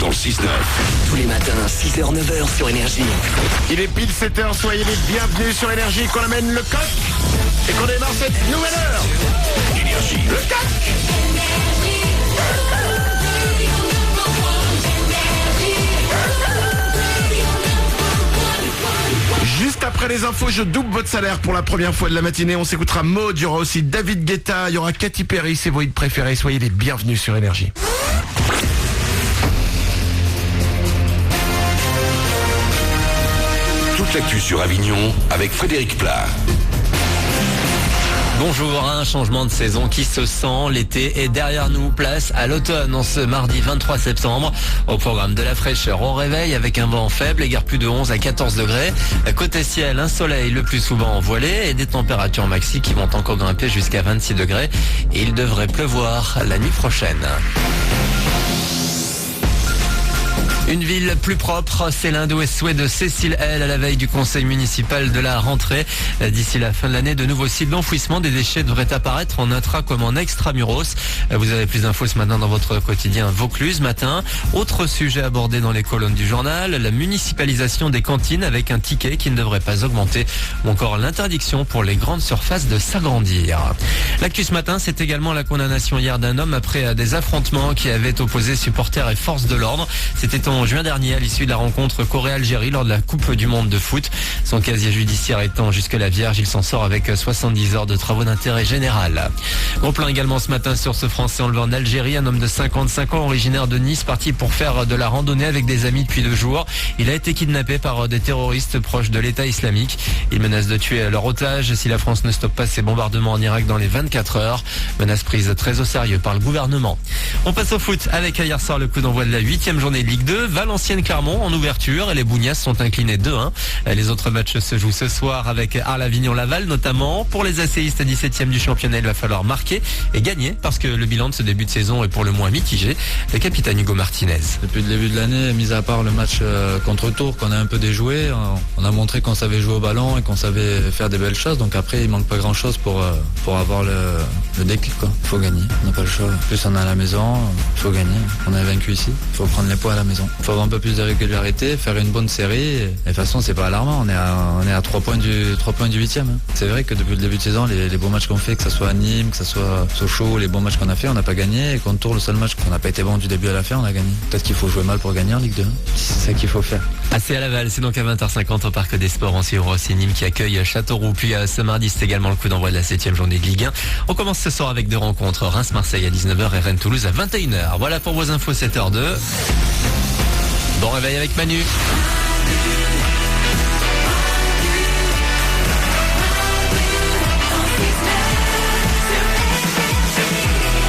dans le 6-9. Tous les matins, 6h, 9h sur Énergie. Il est pile 7h, soyez les bienvenus sur Énergie, qu'on amène le coq et qu'on démarre cette nouvelle heure. Énergie. Le coq. Juste après les infos, je double votre salaire pour la première fois de la matinée. On s'écoutera Maud, il y aura aussi David Guetta, il y aura Katy Perry, c'est vos hits préférés. Soyez les bienvenus sur Énergie. Toute l'actu sur Avignon avec Frédéric Plat. Bonjour, un changement de saison qui se sent. L'été est derrière nous, place à l'automne en ce mardi 23 septembre. Au programme de la fraîcheur au réveil avec un vent faible, égare plus de 11 à 14 degrés. Côté ciel, un soleil le plus souvent voilé et des températures maxi qui vont encore grimper jusqu'à 26 degrés. Et il devrait pleuvoir la nuit prochaine. Une ville plus propre, c'est l'un des souhaits de Cécile L à la veille du conseil municipal de la rentrée. D'ici la fin de l'année, de nouveaux sites d'enfouissement des déchets devraient apparaître en intra comme en extramuros. Vous avez plus d'infos ce matin dans votre quotidien Vaucluse matin. Autre sujet abordé dans les colonnes du journal, la municipalisation des cantines avec un ticket qui ne devrait pas augmenter ou encore l'interdiction pour les grandes surfaces de s'agrandir. L'actu ce matin, c'est également la condamnation hier d'un homme après des affrontements qui avaient opposé supporters et forces de l'ordre. C'était en juin dernier à l'issue de la rencontre Corée-Algérie lors de la Coupe du Monde de foot. Son casier judiciaire étant jusque-là vierge, il s'en sort avec 70 heures de travaux d'intérêt général. Gros plan également ce matin sur ce Français enlevé en Algérie, un homme de 55 ans originaire de Nice parti pour faire de la randonnée avec des amis depuis 2 jours. Il a été kidnappé par des terroristes proches de l'État islamique. Ils menacent de tuer leur otage si la France ne stoppe pas ses bombardements en Irak dans les 24 heures. Menace prise très au sérieux par le gouvernement. On passe au foot avec hier soir le coup d'envoi de la 8e journée de Ligue 2. Valenciennes-Clermont en ouverture et les Bougnas sont inclinés 2-1. Les autres matchs se jouent ce soir avec Arles-Avignon-Laval notamment. Pour les ACistes 17e du championnat, il va falloir marquer et gagner parce que le bilan de ce début de saison est pour le moins mitigé. Le capitaine Hugo Martinez. Depuis le début de l'année, mis à part le match contre Tours qu'on a un peu déjoué, on a montré qu'on savait jouer au ballon et qu'on savait faire des belles choses. Donc après, il manque pas grand chose pour avoir le déclic, quoi. Il faut gagner, on n'a pas le choix. En plus, on est à la maison, il faut gagner. On est vaincu ici, il faut prendre les points à la maison. Il faut avoir un peu plus de régularité, faire une bonne série. Et de toute façon, c'est pas alarmant. On est à 3 points du 8e. C'est vrai que depuis le début de saison, les bons matchs qu'on fait, que ce soit à Nîmes, que ce soit Sochaux, les bons matchs qu'on a fait, on n'a pas gagné. Et contre Tours, le seul match qu'on n'a pas été bon du début à la fin, on a gagné. Peut-être qu'il faut jouer mal pour gagner en Ligue 2. C'est ça qu'il faut faire. AC à Laval, c'est donc à 20h50 au Parc des Sports en suivant aussi Nîmes qui accueille Châteauroux. Puis ce mardi, c'est également le coup d'envoi de la 7e journée de Ligue 1. On commence ce soir avec 2 rencontres. Reims-Marseille à 19h et Rennes-Toulouse à 21h. Voilà pour vos infos 7h02. Bon réveil avec Manu.